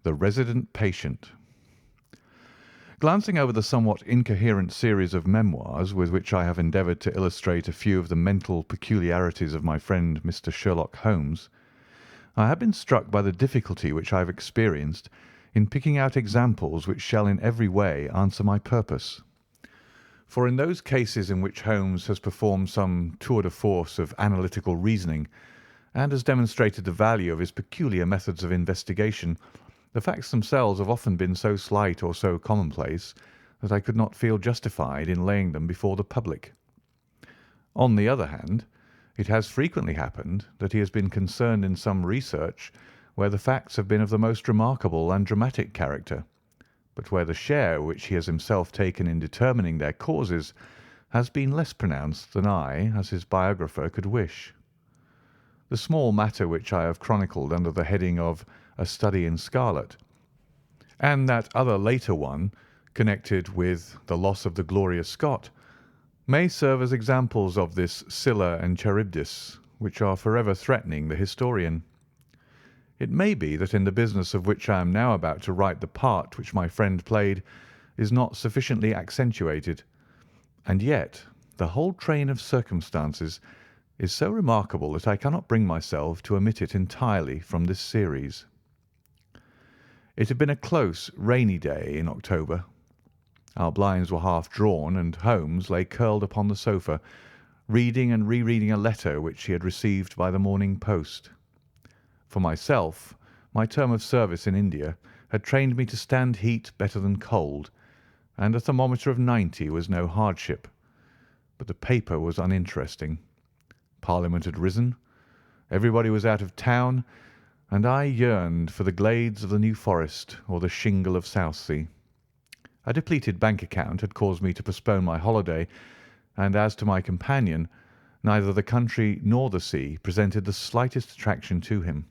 The Resident Patient. Glancing over the somewhat incoherent series of memoirs with which I have endeavoured to illustrate a few of the mental peculiarities of my friend Mr. Sherlock Holmes, I have been struck by the difficulty which I have experienced in picking out examples which shall in every way answer my purpose. For in those cases in which Holmes has performed some tour de force of analytical reasoning, and has demonstrated the value of his peculiar methods of investigation, the facts themselves have often been so slight or so commonplace that I could not feel justified in laying them before the public. On the other hand, it has frequently happened that he has been concerned in some research where the facts have been of the most remarkable and dramatic character, but where the share which he has himself taken in determining their causes has been less pronounced than I, as his biographer, could wish. The small matter which I have chronicled under the heading of A Study in Scarlet, and that other later one connected with the loss of the Gloria Scott, may serve as examples of this Scylla and Charybdis, which are forever threatening the historian. It may be that in the business of which I am now about to write the part which my friend played is not sufficiently accentuated, and yet the whole train of circumstances is so remarkable that I cannot bring myself to omit it entirely from this series. It had been a close, rainy day in October. Our blinds were half drawn, and Holmes lay curled upon the sofa, reading and rereading a letter which he had received by the morning post. For myself, my term of service in India had trained me to stand heat better than cold, and a thermometer of 90 was no hardship. But the paper was uninteresting. Parliament had risen, everybody was out of town, and I yearned for the glades of the New Forest or the shingle of Southsea. A depleted bank account had caused me to postpone my holiday, and as to my companion, neither the country nor the sea presented the slightest attraction to him.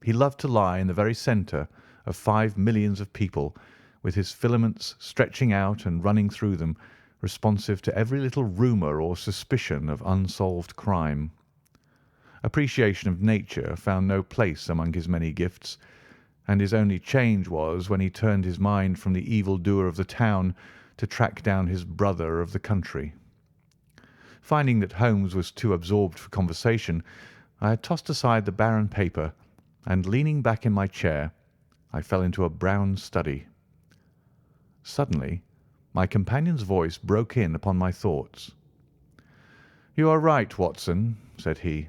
He loved to lie in the very centre of 5 millions of people, with his filaments stretching out and running through them, responsive to every little rumour or suspicion of unsolved crime. Appreciation of nature found no place among his many gifts, and his only change was when he turned his mind from the evil-doer of the town to track down his brother of the country. Finding that Holmes was too absorbed for conversation, I had tossed aside the barren paper, and leaning back in my chair, I fell into a brown study. Suddenly, my companion's voice broke in upon my thoughts. "You are right, Watson," said he.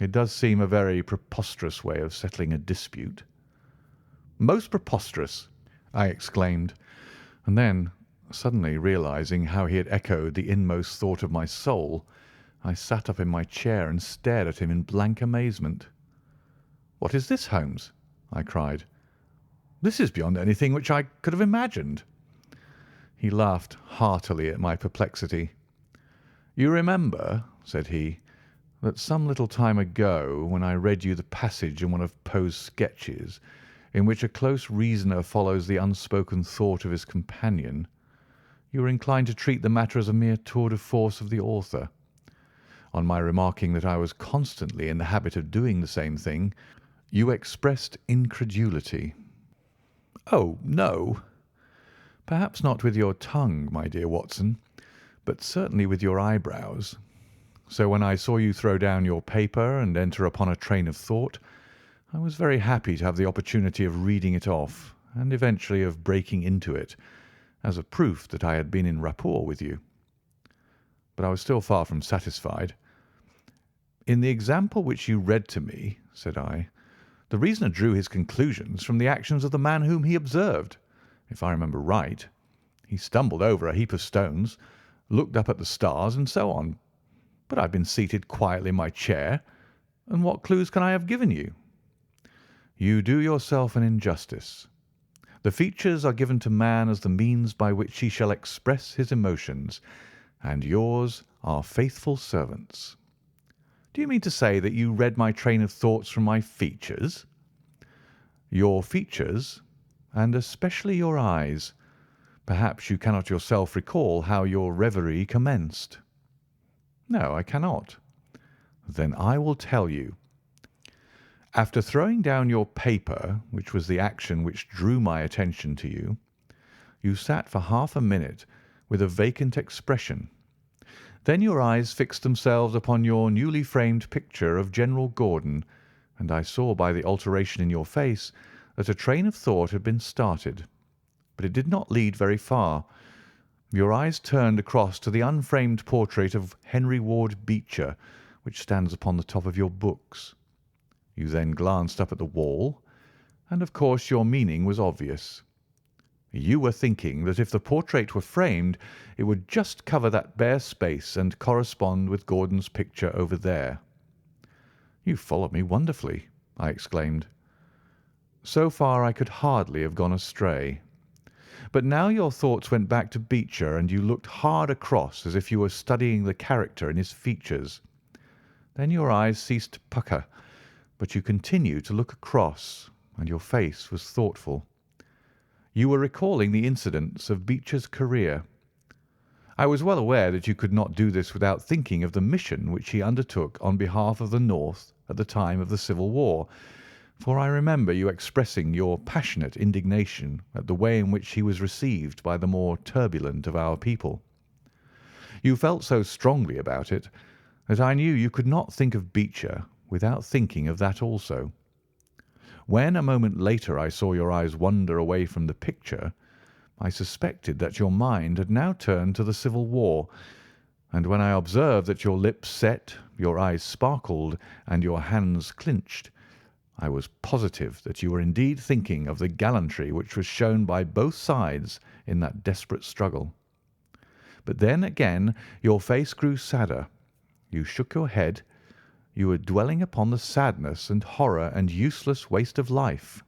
"It does seem a very preposterous way of settling a dispute." "Most preposterous!" I exclaimed, and then, suddenly realizing how he had echoed the inmost thought of my soul, I sat up in my chair and stared at him in blank amazement. "What is this, Holmes?" I cried. "This is beyond anything which I could have imagined." He laughed heartily at my perplexity. "You remember," said he, "that some little time ago, when I read you the passage in one of Poe's sketches, in which a close reasoner follows the unspoken thought of his companion, you were inclined to treat the matter as a mere tour de force of the author. On my remarking that I was constantly in the habit of doing the same thing, you expressed incredulity." "Oh, no." "Perhaps not with your tongue, my dear Watson, but certainly with your eyebrows. So when I saw you throw down your paper and enter upon a train of thought, I was very happy to have the opportunity of reading it off, and eventually of breaking into it, as a proof that I had been in rapport with you." But I was still far from satisfied. "In the example which you read to me," said I, "the reasoner drew his conclusions from the actions of the man whom he observed. If I remember right, he stumbled over a heap of stones, looked up at the stars, and so on. But I have been seated quietly in my chair, and what clues can I have given you?" "You do yourself an injustice. The features are given to man as the means by which he shall express his emotions, and yours are faithful servants." "Do you mean to say that you read my train of thoughts from my features?" "Your features, and especially your eyes. Perhaps you cannot yourself recall how your reverie commenced?" "No, I cannot." "Then I will tell you. After throwing down your paper, which was the action which drew my attention to you, you sat for half a minute with a vacant expression. Then your eyes fixed themselves upon your newly framed picture of General Gordon, and I saw by the alteration in your face that a train of thought had been started. But it did not lead very far. Your eyes turned across to the unframed portrait of Henry Ward Beecher, which stands upon the top of your books. You then glanced up at the wall, and of course your meaning was obvious. You were thinking that if the portrait were framed, it would just cover that bare space and correspond with Gordon's picture over there. "You followed me wonderfully," I exclaimed. "So far I could hardly have gone astray. But now your thoughts went back to Beecher, and you looked hard across as if you were studying the character in his features. Then your eyes ceased to pucker, but you continued to look across, and your face was thoughtful. You were recalling the incidents of Beecher's career. I was well aware that you could not do this without thinking of the mission which he undertook on behalf of the North at the time of the Civil War, for I remember you expressing your passionate indignation at the way in which he was received by the more turbulent of our people. You felt so strongly about it that I knew you could not think of Beecher without thinking of that also. When a moment later I saw your eyes wander away from the picture, I suspected that your mind had now turned to the Civil War, and when I observed that your lips set, your eyes sparkled, and your hands clinched, I was positive that you were indeed thinking of the gallantry which was shown by both sides in that desperate struggle. But then again your face grew sadder. You shook your head. You were dwelling upon the sadness and horror and useless waste of life.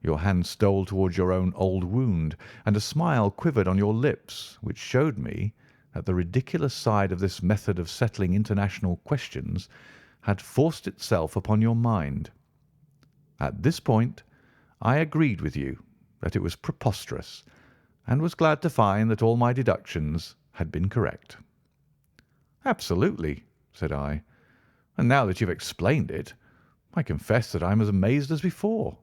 Your hand stole towards your own old wound, and a smile quivered on your lips, which showed me that the ridiculous side of this method of settling international questions had forced itself upon your mind. At this point I agreed with you that it was preposterous, and was glad to find that all my deductions had been correct. "Absolutely," said I. "And now that you've explained it, I confess that I am as amazed as before."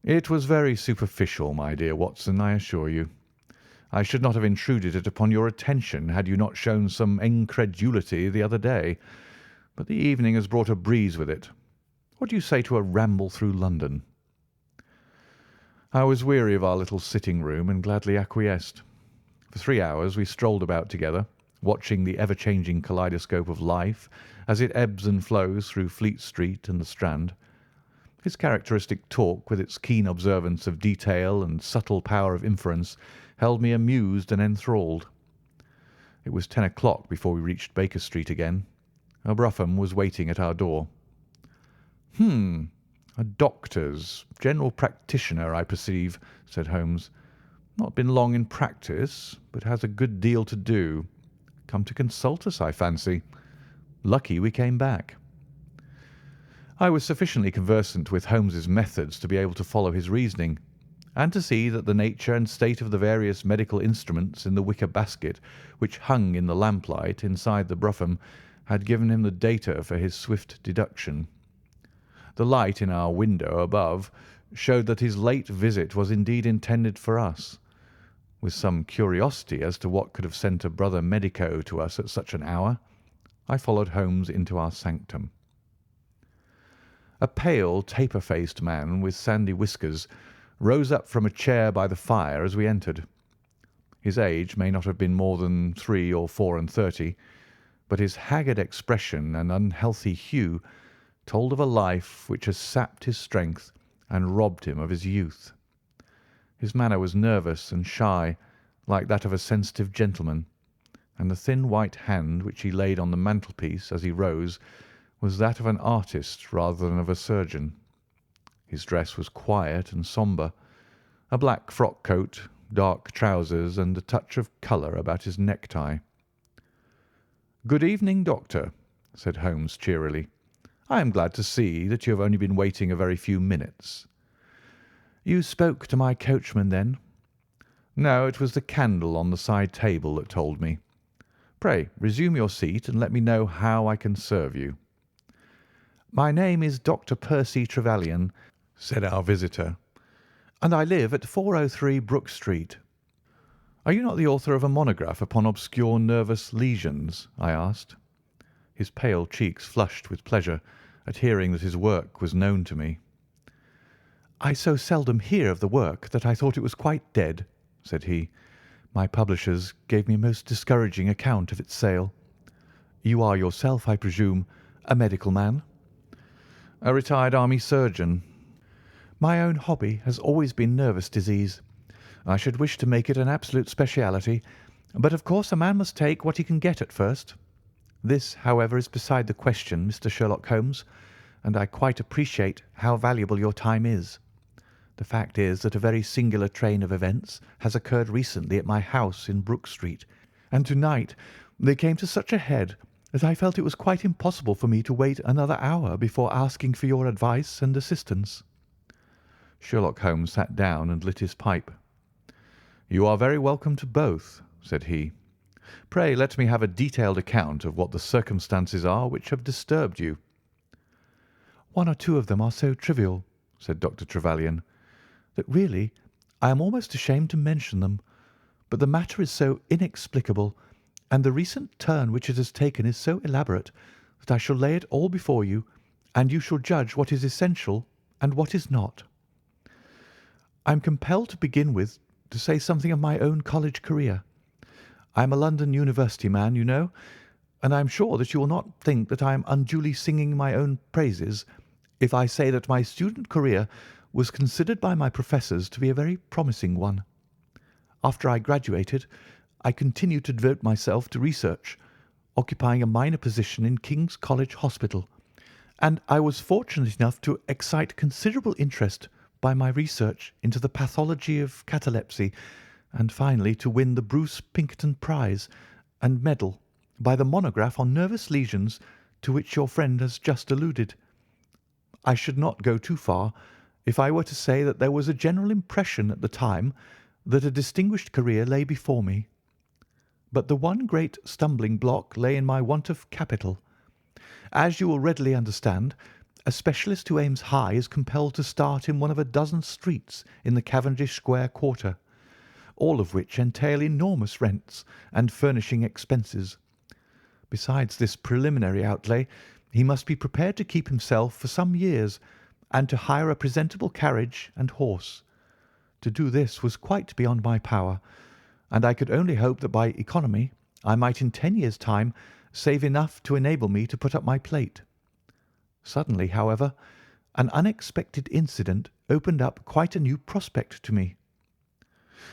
"It was very superficial, my dear Watson, I assure you. I should not have intruded it upon your attention had you not shown some incredulity the other day, but the evening has brought a breeze with it. What do you say to a ramble through London?" I was weary of our little sitting-room and gladly acquiesced. For 3 hours we strolled about together, watching the ever-changing kaleidoscope of life as it ebbs and flows through Fleet Street and the Strand. His characteristic talk, with its keen observance of detail and subtle power of inference, held me amused and enthralled. It was 10 o'clock before we reached Baker Street again. A brougham was waiting at our door. A doctor's, general practitioner, I perceive," said Holmes. "Not been long in practice, but has a good deal to do. Come to consult us, I fancy. Lucky we came back." I was sufficiently conversant with Holmes's methods to be able to follow his reasoning, and to see that the nature and state of the various medical instruments in the wicker basket which hung in the lamplight inside the brougham had given him the data for his swift deduction. The light in our window above showed that his late visit was indeed intended for us. With some curiosity as to what could have sent a brother medico to us at such an hour, I followed Holmes into our sanctum. A pale, taper-faced man with sandy whiskers rose up from a chair by the fire as we entered. His age may not have been more than 3 or 34, but his haggard expression and unhealthy hue told of a life which has sapped his strength and robbed him of his youth. His manner was nervous and shy, like that of a sensitive gentleman, and the thin white hand which he laid on the mantelpiece as he rose was that of an artist rather than of a surgeon. His dress was quiet and sombre, a black frock coat, dark trousers, and a touch of colour about his necktie. "Good evening, Doctor," said Holmes cheerily. "I am glad to see that you have only been waiting a very few minutes." "You spoke to my coachman, then?" "No, it was the candle on the side table that told me. Pray resume your seat and let me know how I can serve you." "My name is Dr. Percy Trevelyan," said our visitor, "and I live at 403 Brook Street." "Are you not the author of a monograph upon obscure nervous lesions?" I asked. His pale cheeks flushed with pleasure at hearing that his work was known to me. "I so seldom hear of the work that I thought it was quite dead," said he. "My publishers gave me a most discouraging account of its sale. You are yourself, I presume, a medical man?" "A retired army surgeon." "My own hobby has always been nervous disease. I should wish to make it an absolute speciality, but of course a man must take what he can get at first. This, however, is beside the question, Mr. Sherlock Holmes, and I quite appreciate how valuable your time is. The fact is that a very singular train of events has occurred recently at my house in Brook Street, and to-night they came to such a head that I felt it was quite impossible for me to wait another hour before asking for your advice and assistance." Sherlock Holmes sat down and lit his pipe. "You are very welcome to both," said he. "Pray let me have a detailed account of what the circumstances are which have disturbed you." "One or two of them are so trivial," said Dr. Trevelyan, "that really I am almost ashamed to mention them. But the matter is so inexplicable, and the recent turn which it has taken is so elaborate, that I shall lay it all before you, and you shall judge what is essential and what is not. I am compelled to begin with to say something of my own college career. I am a London University man, you know, and I am sure that you will not think that I am unduly singing my own praises if I say that my student career was considered by my professors to be a very promising one. After I graduated, I continued to devote myself to research, occupying a minor position in King's College Hospital, and I was fortunate enough to excite considerable interest by my research into the pathology of catalepsy, and finally to win the Bruce Pinkerton Prize and medal by the monograph on nervous lesions to which your friend has just alluded. I should not go too far if I were to say that there was a general impression at the time that a distinguished career lay before me. But the one great stumbling block lay in my want of capital. As you will readily understand, a specialist who aims high is compelled to start in one of a dozen streets in the Cavendish Square quarter, all of which entail enormous rents and furnishing expenses. Besides this preliminary outlay, he must be prepared to keep himself for some years and to hire a presentable carriage and horse. To do this was quite beyond my power, and I could only hope that by economy I might in 10 years' time save enough to enable me to put up my plate. Suddenly, however, an unexpected incident opened up quite a new prospect to me.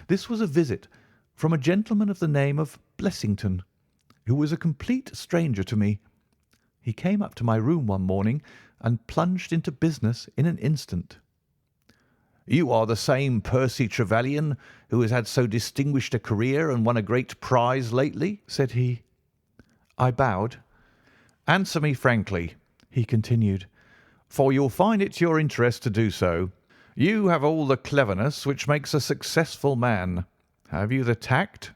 This was a visit from a gentleman of the name of Blessington, who was a complete stranger to me. He came up to my room one morning and plunged into business in an instant. "You are the same Percy Trevelyan who has had so distinguished a career and won a great prize lately?" said he. I bowed. "Answer me frankly," he continued, "for you'll find it to your interest to do so. You have all the cleverness which makes a successful man. Have you the tact?"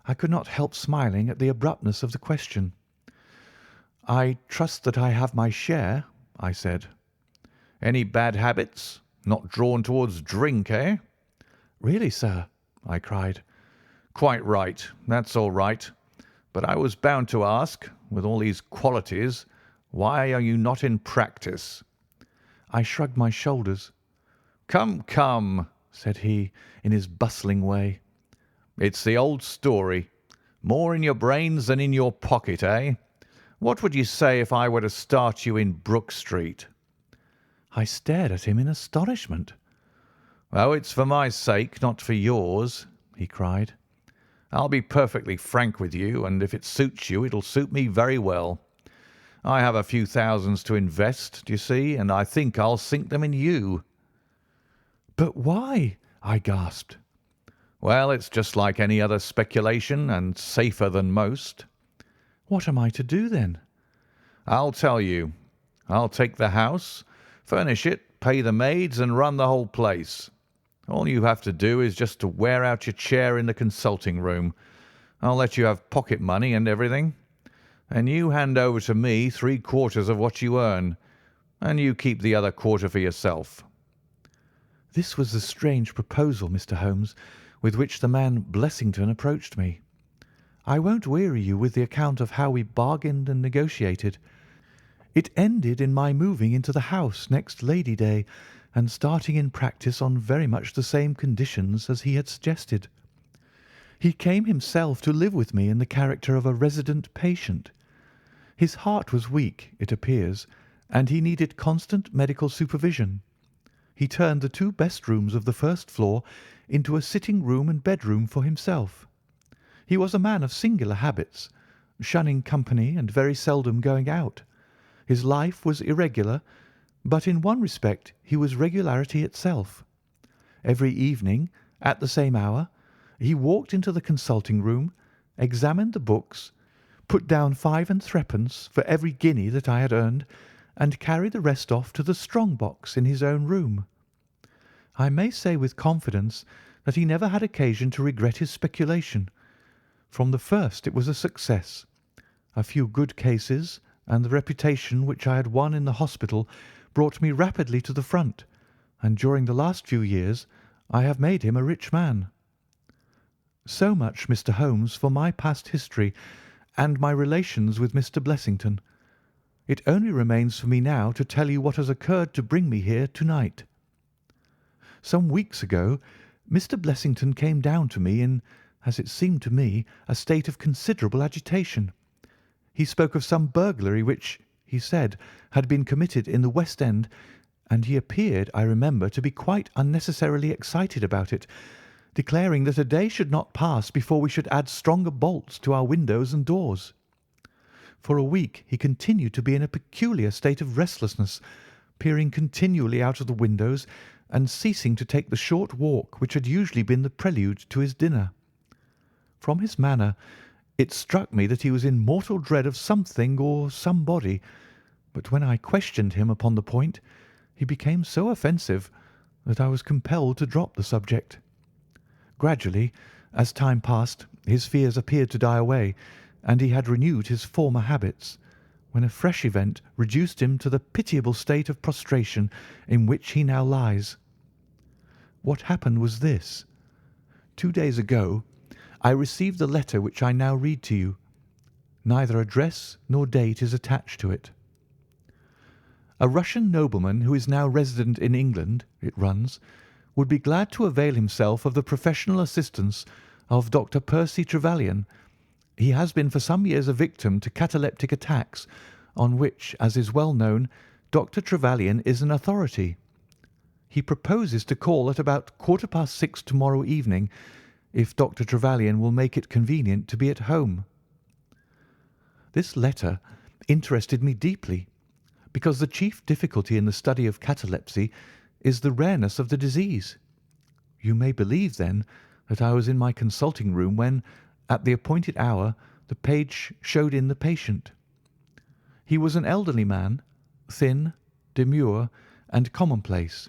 I could not help smiling at the abruptness of the question. "I trust that I have my share," I said. "Any bad habits? Not drawn towards drink, eh?" "Really, sir?" I cried. "Quite right. That's all right. But I was bound to ask, with all these qualities, why are you not in practice?" I shrugged my shoulders. "Come, come," said he, in his bustling way. "It's the old story. More in your brains than in your pocket, eh? What would you say if I were to start you in Brook Street?" I stared at him in astonishment. "Oh, it's for my sake, not for yours," he cried. "I'll be perfectly frank with you, and if it suits you, it'll suit me very well. I have a few thousands to invest, do you see, and I think I'll sink them in you." "But why?" I gasped. "Well, it's just like any other speculation, and safer than most." "What am I to do, then?" "I'll tell you. I'll take the house, furnish it, pay the maids, and run the whole place. All you have to do is just to wear out your chair in the consulting room. I'll let you have pocket money and everything. And you hand over to me 3/4 of what you earn, and you keep the other quarter for yourself." This was the strange proposal, Mr. Holmes, with which the man Blessington approached me. I won't weary you with the account of how we bargained and negotiated. It ended in my moving into the house next Lady Day and starting in practice on very much the same conditions as he had suggested. He came himself to live with me in the character of a resident patient. His heart was weak, it appears, and he needed constant medical supervision. He turned the two best rooms of the first floor into a sitting room and bedroom for himself. He was a man of singular habits, shunning company and very seldom going out. His life was irregular, but in one respect he was regularity itself. Every evening, at the same hour, he walked into the consulting room, examined the books, put down 5 and 3d for every guinea that I had earned, and carried the rest off to the strong box in his own room. I may say with confidence that he never had occasion to regret his speculation. From the first it was a success. A few good cases and the reputation which I had won in the hospital brought me rapidly to the front, and during the last few years I have made him a rich man. So much, Mr. Holmes, for my past history and my relations with Mr. Blessington. It only remains for me now to tell you what has occurred to bring me here to-night. Some weeks ago Mr. Blessington came down to me in, as it seemed to me, a state of considerable agitation. He spoke of some burglary which, he said, had been committed in the West End, and he appeared, I remember, to be quite unnecessarily excited about it, declaring that a day should not pass before we should add stronger bolts to our windows and doors. For a week he continued to be in a peculiar state of restlessness, peering continually out of the windows and ceasing to take the short walk which had usually been the prelude to his dinner. From his manner it struck me that he was in mortal dread of something or somebody, but when I questioned him upon the point, he became so offensive that I was compelled to drop the subject. Gradually, as time passed, his fears appeared to die away, and he had renewed his former habits, when a fresh event reduced him to the pitiable state of prostration in which he now lies. What happened was this. 2 days ago I received the letter which I now read to you. Neither address nor date is attached to it. "A Russian nobleman who is now resident in England," it runs, "would be glad to avail himself of the professional assistance of Dr. Percy Trevelyan. He has been for some years a victim to cataleptic attacks, on which, as is well known, Dr. Trevelyan is an authority. He proposes to call at about 6:15 tomorrow evening, if Dr. Trevelyan will make it convenient to be at home." This letter interested me deeply, because the chief difficulty in the study of catalepsy is the rareness of the disease. You may believe, then, that I was in my consulting room when, at the appointed hour, the page showed in the patient. He was an elderly man, thin, demure, and commonplace.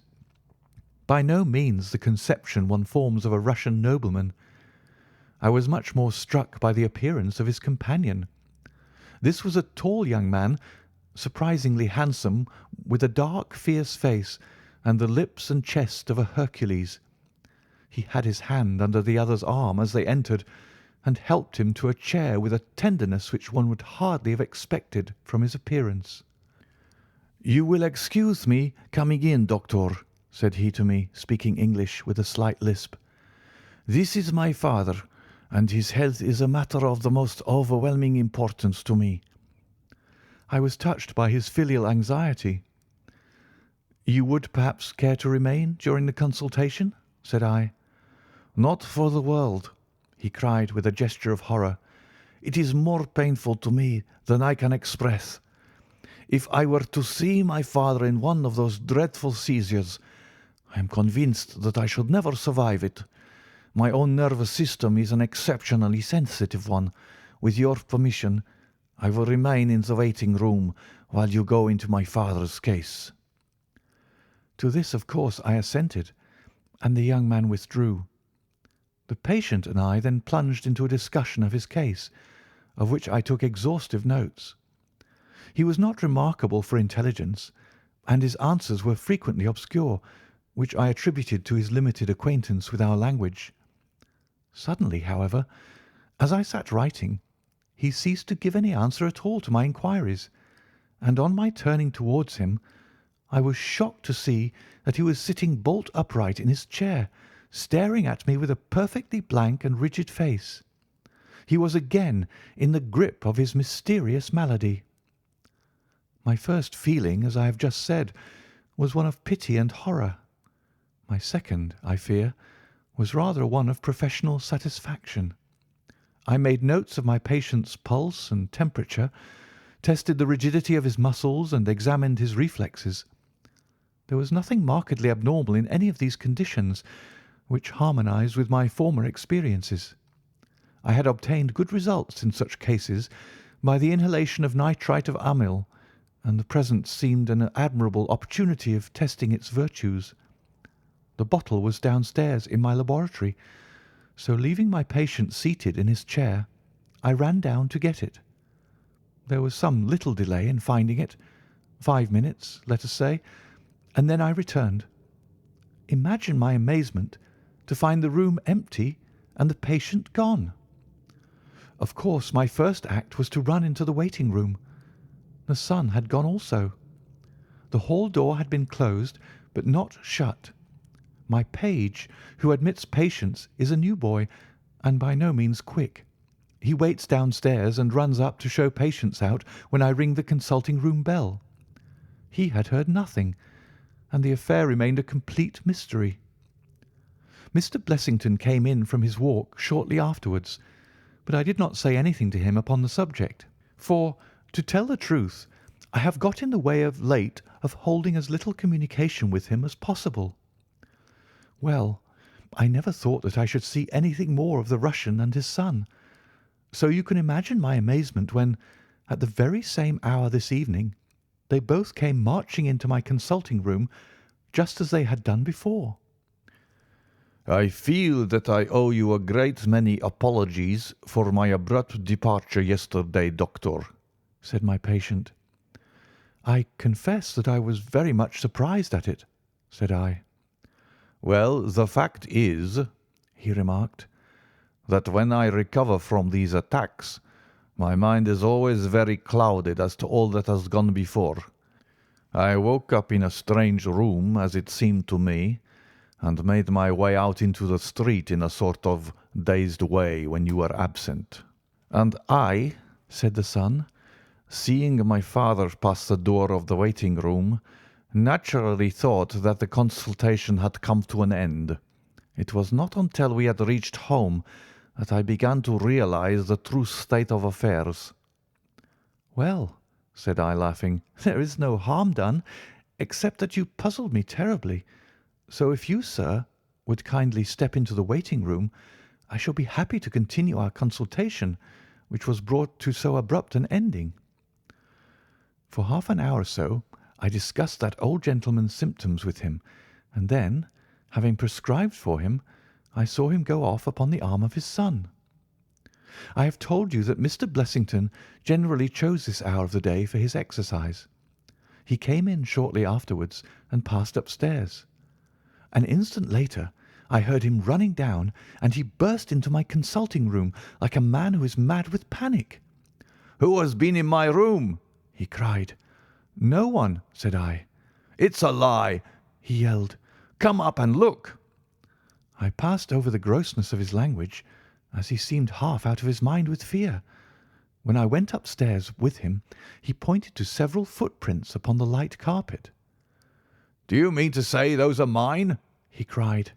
By no means the conception one forms of a Russian nobleman. I was much more struck by the appearance of his companion. This was a tall young man, surprisingly handsome, with a dark, fierce face and the lips and chest of a Hercules. He had his hand under the other's arm as they entered, and helped him to a chair with a tenderness which one would hardly have expected from his appearance. "You will excuse me coming in, doctor," said he to me, speaking English with a slight lisp. "This is my father, and his health is a matter of the most overwhelming importance to me." I was touched by his filial anxiety. "You would perhaps care to remain during the consultation?" said I. "Not for the world," he cried with a gesture of horror. "It is more painful to me than I can express. If I were to see my father in one of those dreadful seizures, I am convinced that I should never survive it. My own nervous system is an exceptionally sensitive one. With your permission, I will remain in the waiting room while you go into my father's case." To this, of course, I assented, and the young man withdrew. The patient and I then plunged into a discussion of his case, of which I took exhaustive notes. He was not remarkable for intelligence, and his answers were frequently obscure, which I attributed to his limited acquaintance with our language. Suddenly, however, as I sat writing, he ceased to give any answer at all to my inquiries, and on my turning towards him, I was shocked to see that he was sitting bolt upright in his chair, staring at me with a perfectly blank and rigid face. He was again in the grip of his mysterious malady. My first feeling, as I have just said, was one of pity and horror. My second, I fear, was rather one of professional satisfaction. I made notes of my patient's pulse and temperature, tested the rigidity of his muscles, and examined his reflexes. There was nothing markedly abnormal in any of these conditions, which harmonized with my former experiences. I had obtained good results in such cases by the inhalation of nitrite of amyl, and the present seemed an admirable opportunity of testing its virtues. The bottle was downstairs in my laboratory, so leaving my patient seated in his chair, I ran down to get it. There was some little delay in finding it, 5 minutes, let us say, and then I returned. Imagine my amazement to find the room empty and the patient gone. Of course, my first act was to run into the waiting room. The son had gone also. The hall door had been closed, but not shut. My page, who admits patients, is a new boy, and by no means quick. He waits downstairs and runs up to show patients out when I ring the consulting room bell. He had heard nothing, and the affair remained a complete mystery. Mr. Blessington came in from his walk shortly afterwards, but I did not say anything to him upon the subject, for, to tell the truth, I have got in the way of late of holding as little communication with him as possible. Well, I never thought that I should see anything more of the Russian and his son, so you can imagine my amazement when, at the very same hour this evening, they both came marching into my consulting room just as they had done before. I feel that I owe you a great many apologies for my abrupt departure yesterday, doctor, said my patient. I confess that I was very much surprised at it, said I. Well, the fact is, he remarked, that when I recover from these attacks, my mind is always very clouded as to all that has gone before. I woke up in a strange room, as it seemed to me, and made my way out into the street in a sort of dazed way when you were absent. And I, said the son, seeing my father pass the door of the waiting room, naturally thought that the consultation had come to an end. It was not until we had reached home that I began to realize the true state of affairs. Well, said I, laughing, there is no harm done, except that you puzzled me terribly. So if you, sir, would kindly step into the waiting room, I shall be happy to continue our consultation, which was brought to so abrupt an ending. For half an hour or so, I discussed that old gentleman's symptoms with him, and then, having prescribed for him, I saw him go off upon the arm of his son. I have told you that Mr. Blessington generally chose this hour of the day for his exercise. He came in shortly afterwards and passed upstairs. An instant later, I heard him running down, and he burst into my consulting room like a man who is mad with panic. "Who has been in my room?" he cried. "No one," said I. "It's a lie!" he yelled. "Come up and look." I passed over the grossness of his language, as he seemed half out of his mind with fear. When I went upstairs with him, he pointed to several footprints upon the light carpet. "Do you mean to say those are mine?" he cried.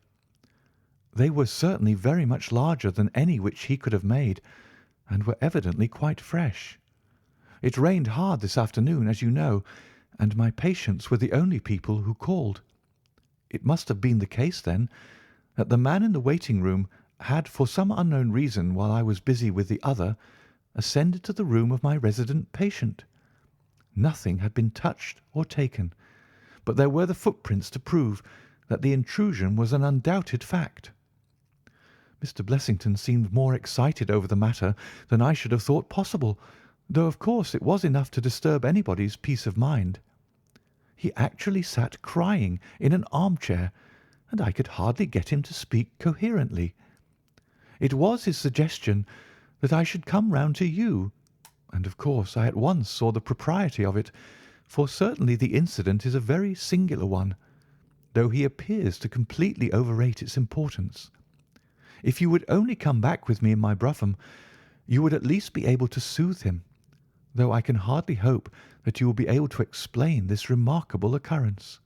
They were certainly very much larger than any which he could have made, and were evidently quite fresh. It rained hard this afternoon, as you know, and my patients were the only people who called. It must have been the case, then, that the man in the waiting room had, for some unknown reason, while I was busy with the other, ascended to the room of my resident patient. Nothing had been touched or taken, but there were the footprints to prove that the intrusion was an undoubted fact. Mr. Blessington seemed more excited over the matter than I should have thought possible, though of course it was enough to disturb anybody's peace of mind. he actually sat crying in an armchair, and I could hardly get him to speak coherently. It was his suggestion that I should come round to you, and of course I at once saw the propriety of it, for certainly the incident is a very singular one, though he appears to completely overrate its importance. If you would only come back with me in my brougham, you would at least be able to soothe him, though I can hardly hope that you will be able to explain this remarkable occurrence."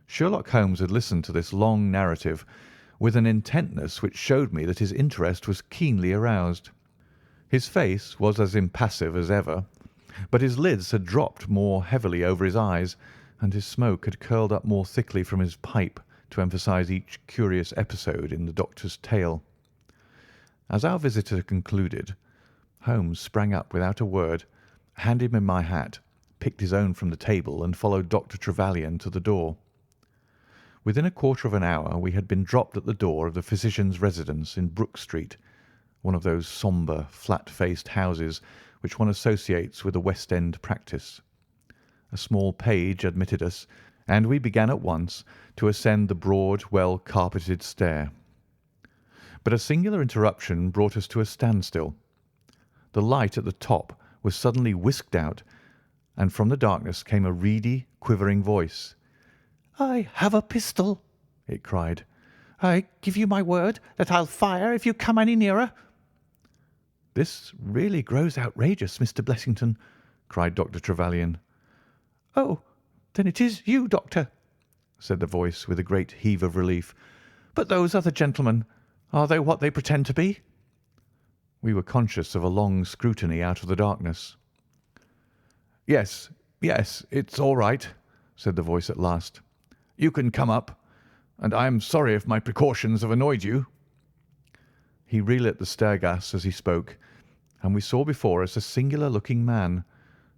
Sherlock Holmes had listened to this long narrative with an intentness which showed me that his interest was keenly aroused. His face was as impassive as ever, but his lids had dropped more heavily over his eyes, and his smoke had curled up more thickly from his pipe to emphasize each curious episode in the doctor's tale. As our visitor concluded, Holmes sprang up without a word, handed me my hat, picked his own from the table, and followed Dr. Trevelyan to the door. Within a quarter of an hour we had been dropped at the door of the physician's residence in Brook Street, one of those sombre, flat-faced houses which one associates with a West End practice. A small page admitted us, and we began at once to ascend the broad, well-carpeted stair. But a singular interruption brought us to a standstill. The light at the top was suddenly whisked out, and from the darkness came a reedy, quivering voice. "I have a pistol," it cried. "I give you my word that I'll fire if you come any nearer." "This really grows outrageous, Mr. Blessington," cried Dr. Trevelyan. "Oh, then it is you, Doctor," said the voice with a great heave of relief. "But those other gentlemen, are they what they pretend to be?" We were conscious of a long scrutiny out of the darkness. "Yes, yes, it's all right," said the voice at last. "You can come up, and I am sorry if my precautions have annoyed you." He relit the stair-gas as he spoke, and we saw before us a singular-looking man,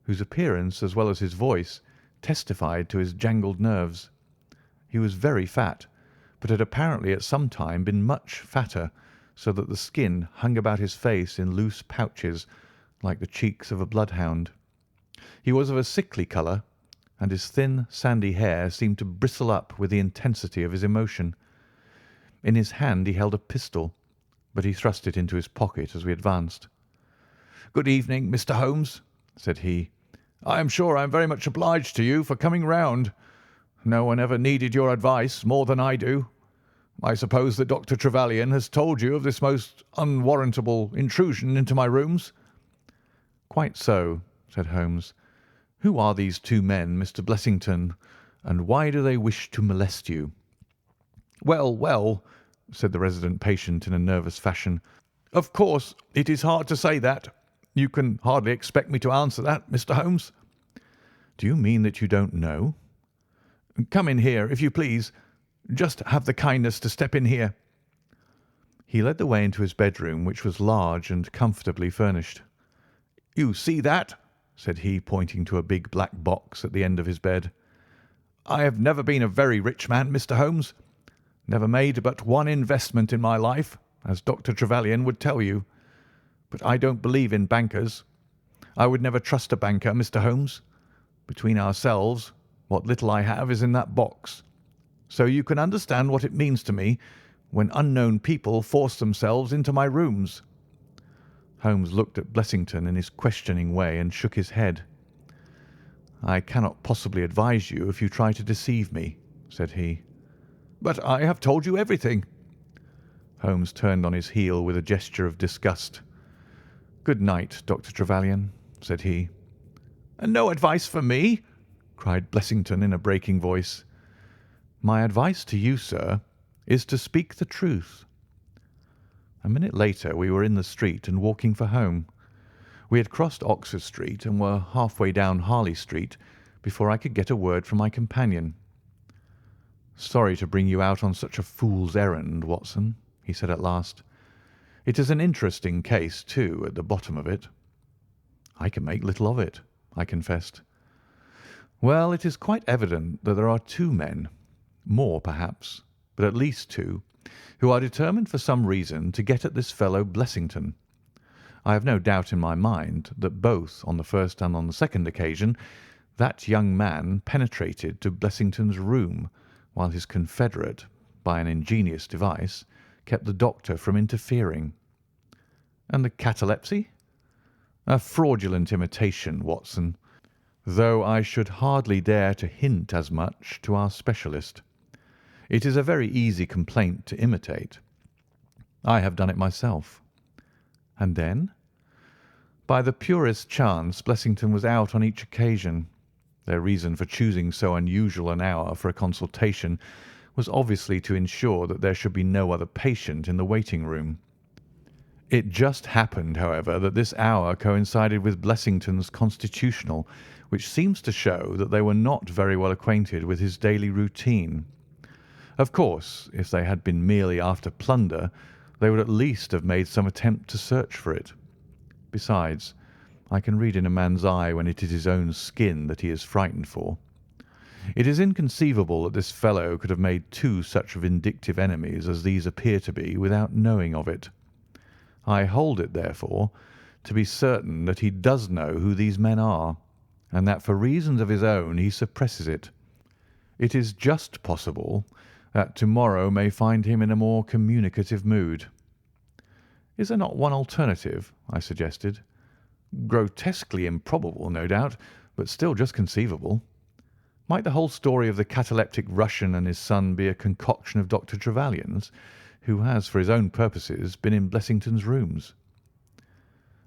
whose appearance as well as his voice testified to his jangled nerves. He was very fat, but had apparently at some time been much fatter, so that the skin hung about his face in loose pouches like the cheeks of a bloodhound. He was of a sickly colour, and his thin, sandy hair seemed to bristle up with the intensity of his emotion. In his hand he held a pistol, but he thrust it into his pocket as we advanced. "Good evening, Mr. Holmes," said he. "I am sure I am very much obliged to you for coming round. No one ever needed your advice more than I do. I suppose that Dr. Trevelyan has told you of this most unwarrantable intrusion into my rooms?" "Quite so," said Holmes. "Who are these two men, Mr. Blessington, and why do they wish to molest you?" "Well, well," said the resident patient in a nervous fashion. "Of course, it is hard to say that. You can hardly expect me to answer that, Mr. Holmes." "Do you mean that you don't know?" "Come in here, if you please. Just have the kindness to step in here." He led the way into his bedroom, which was large and comfortably furnished. "You see that?" said he, pointing to a big black box at the end of his bed. "I have never been a very rich man, Mr. Holmes. Never made but one investment in my life, as Dr. Trevelyan would tell you. But I don't believe in bankers. I would never trust a banker, Mr. Holmes. Between ourselves, what little I have is in that box. So you can understand what it means to me when unknown people force themselves into my rooms." Holmes looked at Blessington in his questioning way and shook his head. "I cannot possibly advise you if you try to deceive me," said he. "But I have told you everything." Holmes turned on his heel with a gesture of disgust. "Good night, Dr. Trevelyan," said he. "And no advice for me?" cried Blessington in a breaking voice. "My advice to you, sir, is to speak the truth." A minute later we were in the street and walking for home. We had crossed Oxford Street and were half-way down Harley Street before I could get a word from my companion. "Sorry to bring you out on such a fool's errand, Watson," he said at last. "It is an interesting case, too, at the bottom of it." "I can make little of it," I confessed. "Well, it is quite evident that there are two men, more perhaps, but at least two, who are determined for some reason to get at this fellow Blessington. I have no doubt in my mind that both on the first and on the second occasion That young man penetrated to Blessington's room, while his confederate, by an ingenious device, kept the doctor from interfering. And the catalepsy? A fraudulent imitation, Watson, though I should hardly dare to hint as much to our specialist. It is a very easy complaint to imitate. I have done it myself. And then? By the purest chance, Blessington was out on each occasion. Their reason for choosing so unusual an hour for a consultation was obviously to ensure that there should be no other patient in the waiting room. It just happened, however, that this hour coincided with Blessington's constitutional, which seems to show that they were not very well acquainted with his daily routine. Of course, if they had been merely after plunder, they would at least have made some attempt to search for it. Besides, I can read in a man's eye when it is his own skin that he is frightened for. It is inconceivable that this fellow could have made two such vindictive enemies as these appear to be without knowing of it. I hold it, therefore, to be certain that he does know who these men are, and that for reasons of his own he suppresses it. It is just possible that tomorrow may find him in a more communicative mood. Is there not one alternative? I suggested. Grotesquely improbable, no doubt, but still just conceivable. Might the whole story of the cataleptic Russian and his son be a concoction of Dr. Trevelyan's, who has, for his own purposes, been in Blessington's rooms?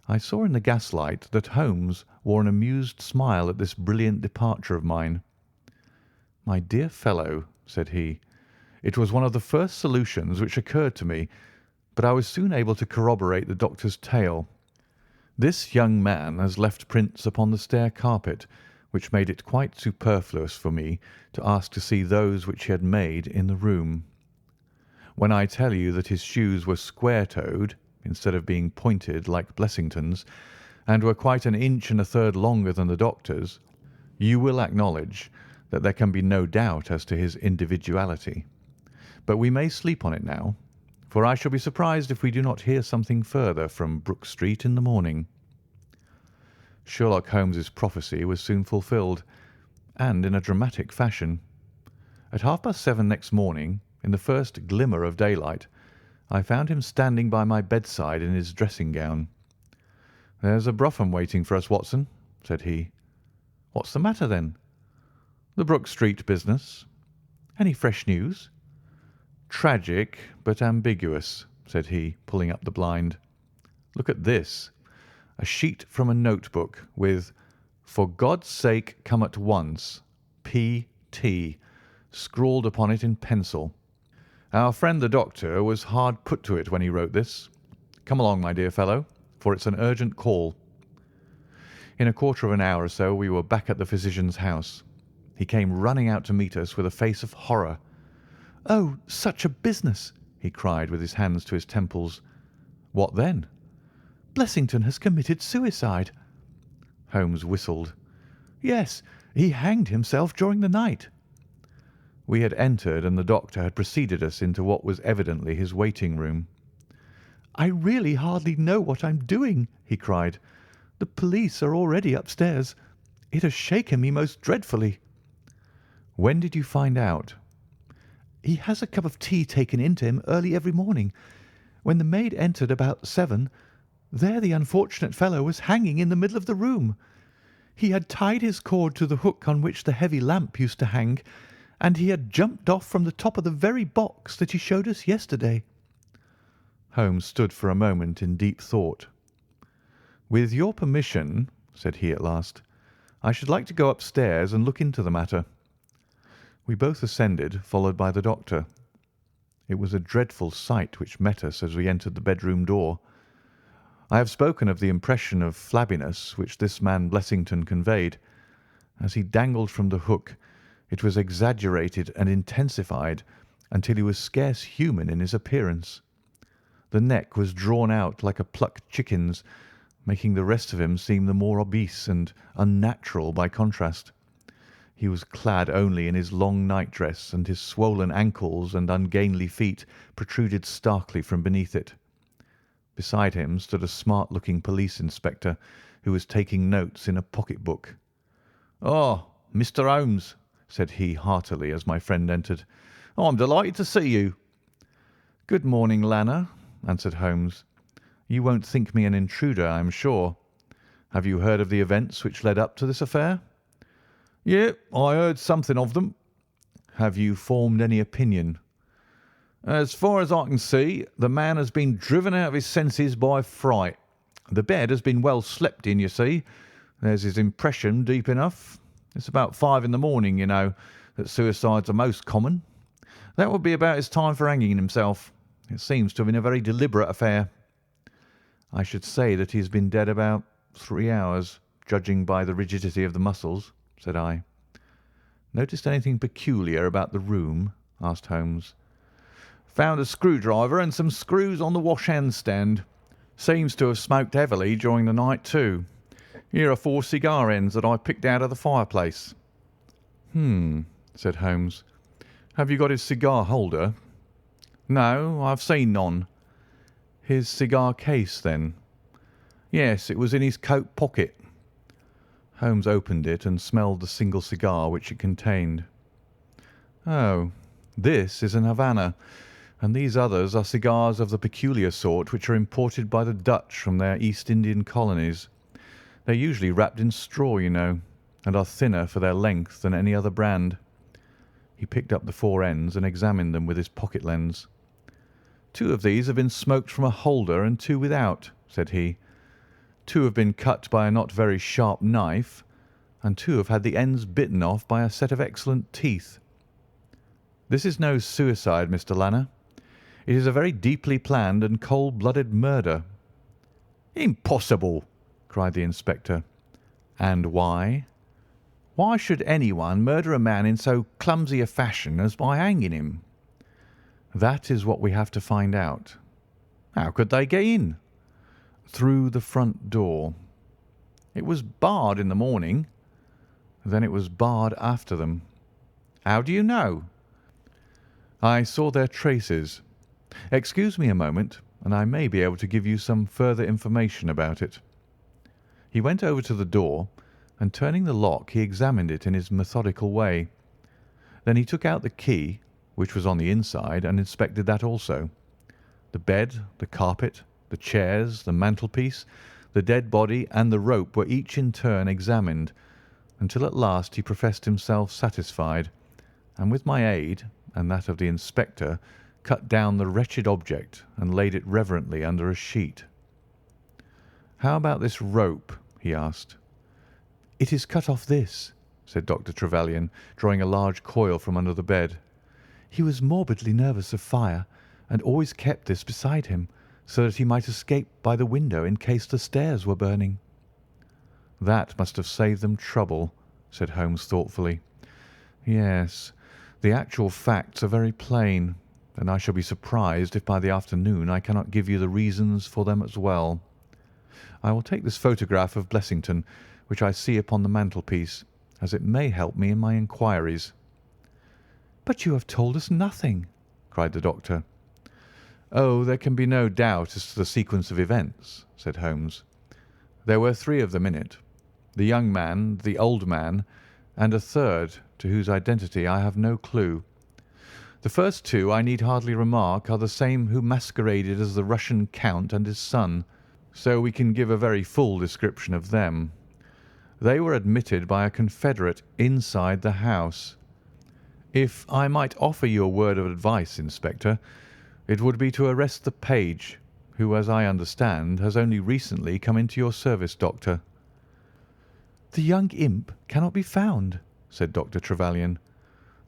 I saw in the gaslight that Holmes wore an amused smile at this brilliant departure of mine. "My dear fellow," said he, "it was one of the first solutions which occurred to me, but I was soon able to corroborate the doctor's tale. This young man has left prints upon the stair carpet, which made it quite superfluous for me to ask to see those which he had made in the room. When I tell you that his shoes were square-toed, instead of being pointed like Blessington's, and were quite an inch and a third longer than the doctor's, you will acknowledge that there can be no doubt as to his individuality. But we may sleep on it now, for I shall be surprised if we do not hear something further from Brook Street in the morning." Sherlock Holmes's prophecy was soon fulfilled, and in a dramatic fashion. At 7:30 next morning, in the first glimmer of daylight, I found him standing by my bedside in his dressing-gown. "There's a brougham waiting for us, Watson," said he. "What's the matter, then?" "The Brook Street business." "Any fresh news?" "Tragic, but ambiguous," said he, pulling up the blind. "Look at this. A sheet from a notebook with 'For God's sake, come at once. P.T.' scrawled upon it in pencil. Our friend the doctor was hard put to it when he wrote this. Come along, my dear fellow, for it's an urgent call." In a quarter of an hour or so we were back at the physician's house. He came running out to meet us with a face of horror. "Oh, such a business!" he cried, with his hands to his temples. "What then?" "Blessington has committed suicide." Holmes whistled. "Yes, he hanged himself during the night." We had entered, and the doctor had preceded us into what was evidently his waiting room. "I really hardly know what I'm doing," he cried. "The police are already upstairs. It has shaken me most dreadfully." "When did you find out?" "He has a cup of tea taken in to him early every morning. When the maid entered about 7, there the unfortunate fellow was hanging in the middle of the room. He had tied his cord to the hook on which the heavy lamp used to hang, and he had jumped off from the top of the very box that he showed us yesterday." Holmes stood for a moment in deep thought. "With your permission," said he at last, "I should like to go upstairs and look into the matter." We both ascended, followed by the doctor. It was a dreadful sight which met us as we entered the bedroom door. I have spoken of the impression of flabbiness which this man Blessington conveyed. As he dangled from the hook, it was exaggerated and intensified until he was scarce human in his appearance. The neck was drawn out like a plucked chicken's, making the rest of him seem the more obese and unnatural by contrast. He was clad only in his long night-dress, and his swollen ankles and ungainly feet protruded starkly from beneath it. Beside him stood a smart-looking police inspector, who was taking notes in a pocket-book. "Ah, Mr. Holmes," said he heartily as my friend entered. "I'm delighted to see you." "Good morning, Lanner," answered Holmes. "You won't think me an intruder, I am sure. Have you heard of the events which led up to this affair?" "Yes, I heard something of them." "Have you formed any opinion?" "As far as I can see, the man has been driven out of his senses by fright. The bed has been well slept in, you see. There's his impression deep enough. It's about 5 in the morning, you know, that suicides are most common. That would be about his time for hanging himself. It seems to have been a very deliberate affair." "I should say that he has been dead about 3 hours, judging by the rigidity of the muscles," said I. "Noticed anything peculiar about the room?" asked Holmes. "Found a screwdriver and some screws on the wash-hand stand. Seems to have smoked heavily during the night, too. Here are 4 cigar ends that I picked out of the fireplace." Said Holmes. "Have you got his cigar holder?" "No, I've seen none." "His cigar case, then?" "Yes, it was in his coat pocket." Holmes opened it and smelled the single cigar which it contained. "Oh, this is an Havana, and these others are cigars of the peculiar sort which are imported by the Dutch from their East Indian colonies. They're usually wrapped in straw, you know, and are thinner for their length than any other brand." He picked up the 4 ends and examined them with his pocket lens. "2 of these have been smoked from a holder and 2 without," said he. "2 have been cut by a not very sharp knife, and 2 have had the ends bitten off by a set of excellent teeth. This is no suicide, Mr. Lanner. It is a very deeply planned and cold-blooded murder." "Impossible!" cried the inspector. "And why?" "Why should anyone murder a man in so clumsy a fashion as by hanging him?" "That is what we have to find out." "How could they get in?" "Through the front door." "It was barred in the morning." "Then it was barred after them." "How do you know?" "I saw their traces. Excuse me a moment, and I may be able to give you some further information about it." He went over to the door, and turning the lock he examined it in his methodical way. Then he took out the key, which was on the inside, and inspected that also. The bed, the carpet, the chairs, the mantelpiece, the dead body, and the rope were each in turn examined, until at last he professed himself satisfied, and with my aid and that of the inspector cut down the wretched object and laid it reverently under a sheet. "How about this rope?" he asked. "It is cut off this," said Dr. Trevelyan, drawing a large coil from under the bed. "He was morbidly nervous of fire, and always kept this beside him, so that he might escape by the window in case the stairs were burning." "That must have saved them trouble," said Holmes thoughtfully. "Yes, the actual facts are very plain, and I shall be surprised if by the afternoon I cannot give you the reasons for them as well. I will take this photograph of Blessington, which I see upon the mantelpiece, as it may help me in my inquiries." "But you have told us nothing," cried the doctor. "Oh, there can be no doubt as to the sequence of events," said Holmes. "There were 3 of them in it, the young man, the old man, and a third to whose identity I have no clue. The first 2, I need hardly remark, are the same who masqueraded as the Russian count and his son, so we can give a very full description of them. They were admitted by a confederate inside the house. If I might offer you a word of advice, Inspector, it would be to arrest the page, who, as I understand, has only recently come into your service, Doctor." "The young imp cannot be found," said Dr. Trevelyan.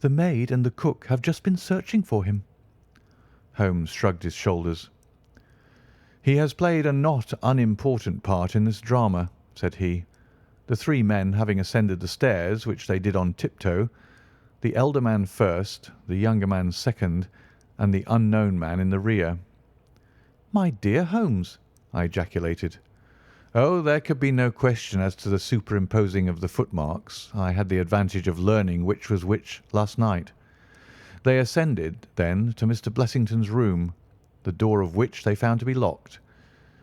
"The maid and the cook have just been searching for him." Holmes shrugged his shoulders. "He has played a not unimportant part in this drama," said he. "The 3 men having ascended the stairs, which they did on tiptoe, the elder man first, the younger man second, and the unknown man in the rear." "My dear Holmes!" I ejaculated. "Oh, there could be no question as to the superimposing of the footmarks. I had the advantage of learning which was which last night. They ascended, then, to Mr. Blessington's room, the door of which they found to be locked.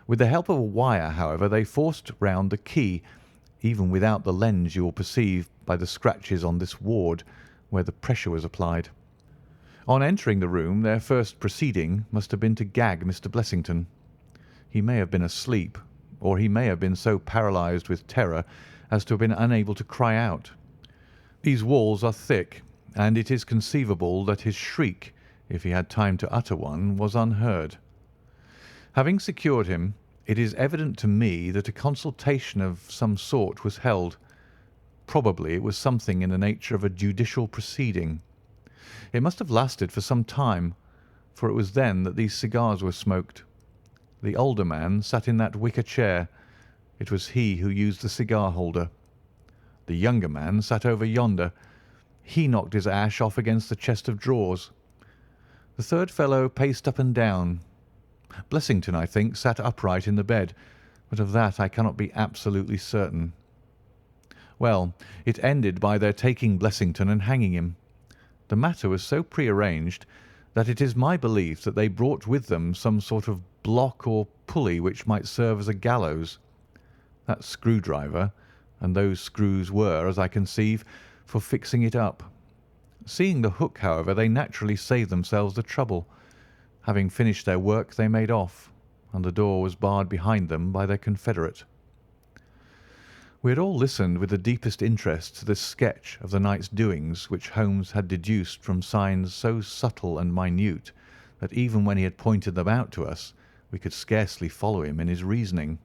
With the help of a wire, however, they forced round the key. Even without the lens you will perceive by the scratches on this ward where the pressure was applied. On entering the room their first proceeding must have been to gag Mr. Blessington. He may have been asleep, or he may have been so paralysed with terror as to have been unable to cry out. These walls are thick, and it is conceivable that his shriek, if he had time to utter one, was unheard. Having secured him, it is evident to me that a consultation of some sort was held. Probably it was something in the nature of a judicial proceeding. It must have lasted for some time, for it was then that these cigars were smoked. The older man sat in that wicker chair. It was he who used the cigar holder. The younger man sat over yonder. He knocked his ash off against the chest of drawers. The third fellow paced up and down. Blessington, I think, sat upright in the bed, but of that I cannot be absolutely certain. Well, it ended by their taking Blessington and hanging him. The matter was so prearranged that it is my belief that they brought with them some sort of block or pulley which might serve as a gallows. That screwdriver, and those screws were, as I conceive, for fixing it up. Seeing the hook, however, they naturally saved themselves the trouble. Having finished their work, they made off, and the door was barred behind them by their confederate. We had all listened with the deepest interest to this sketch of the night's doings which Holmes had deduced from signs so subtle and minute that even when he had pointed them out to us, we could scarcely follow him in his reasoning.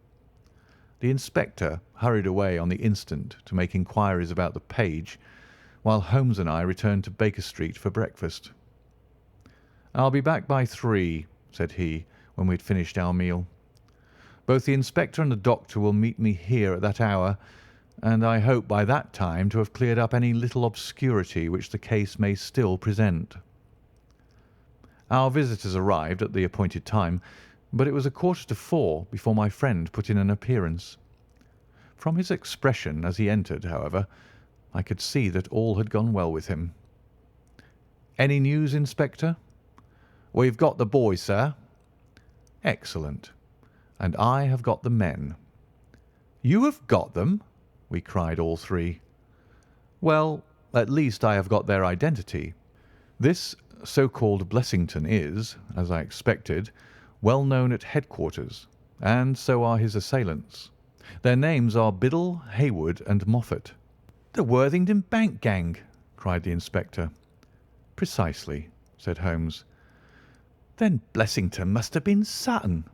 The inspector hurried away on the instant to make inquiries about the page, while Holmes and I returned to Baker Street for breakfast. "I'll be back by 3:00, said he, when we had finished our meal. "Both the inspector and the doctor will meet me here at that hour, and I hope by that time to have cleared up any little obscurity which the case may still present." Our visitors arrived at the appointed time, but it was 3:45 before my friend put in an appearance. From his expression as he entered, however, I could see that all had gone well with him. "Any news, Inspector?" "We've got the boy, sir." "Excellent. And I have got the men." "You have got them?" we cried all three. "Well, at least I have got their identity. This so-called Blessington is, as I expected, well known at headquarters, and so are his assailants. Their names are Biddle, Hayward, and Moffat." "The Worthington Bank gang!" cried the inspector. "Precisely," said Holmes. "Then Blessington must have been Sutton."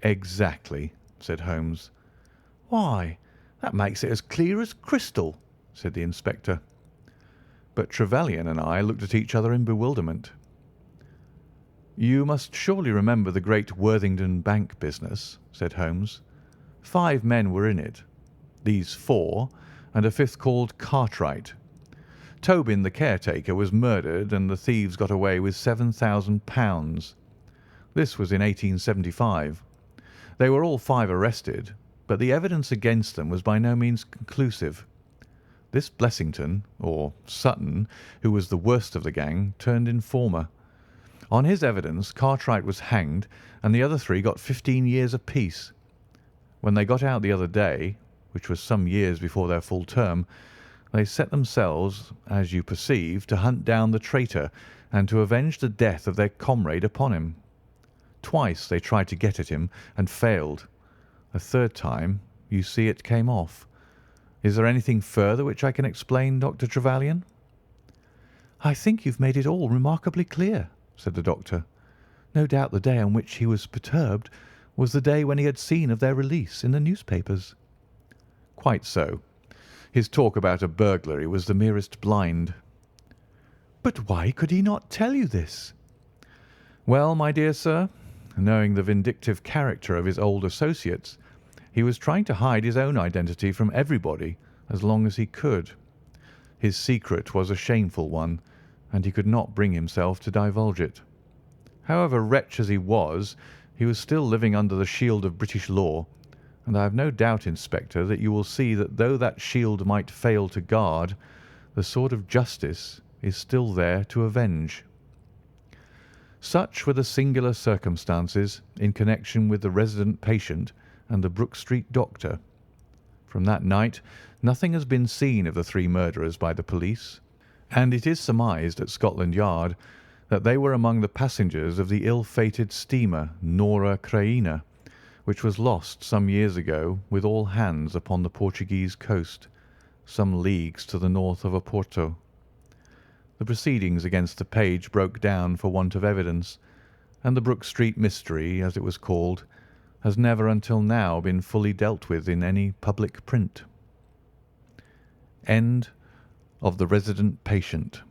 "Exactly," said Holmes. "Why, that makes it as clear as crystal," said the inspector. But Trevelyan and I looked at each other in bewilderment. "You must surely remember the great Worthington Bank business," said Holmes. 5 men were in it. These 4, and a fifth called Cartwright. Tobin, the caretaker, was murdered, and the thieves got away with £7,000. This was in 1875. They were all 5 arrested, but the evidence against them was by no means conclusive. This Blessington, or Sutton, who was the worst of the gang, turned informer. On his evidence Cartwright was hanged, and the other 3 got 15 years apiece. When they got out the other day, which was some years before their full term, they set themselves, as you perceive, to hunt down the traitor and to avenge the death of their comrade upon him. Twice they tried to get at him and failed. A third time, you see, it came off. Is there anything further which I can explain, Dr. Trevelyan?" "I think you've made it all remarkably clear," said the doctor. "No doubt the day on which he was perturbed was the day when he had seen of their release in the newspapers." "Quite so. His talk about a burglary was the merest blind." "But why could he not tell you this?" "Well, my dear sir, knowing the vindictive character of his old associates, he was trying to hide his own identity from everybody as long as he could. His secret was a shameful one, and he could not bring himself to divulge it. However, wretch as he was still living under the shield of British law, and I have no doubt, Inspector, that you will see that though that shield might fail to guard, the sword of justice is still there to avenge. Such were the singular circumstances in connection with the resident patient and the Brook Street doctor. From that night nothing has been seen of the three murderers by the police, and it is surmised at Scotland Yard that they were among the passengers of the ill-fated steamer Nora Creina, which was lost some years ago with all hands upon the Portuguese coast, some leagues to the north of Oporto. The proceedings against the page broke down for want of evidence, and the Brook Street mystery, as it was called, has never until now been fully dealt with in any public print. End of The Resident Patient.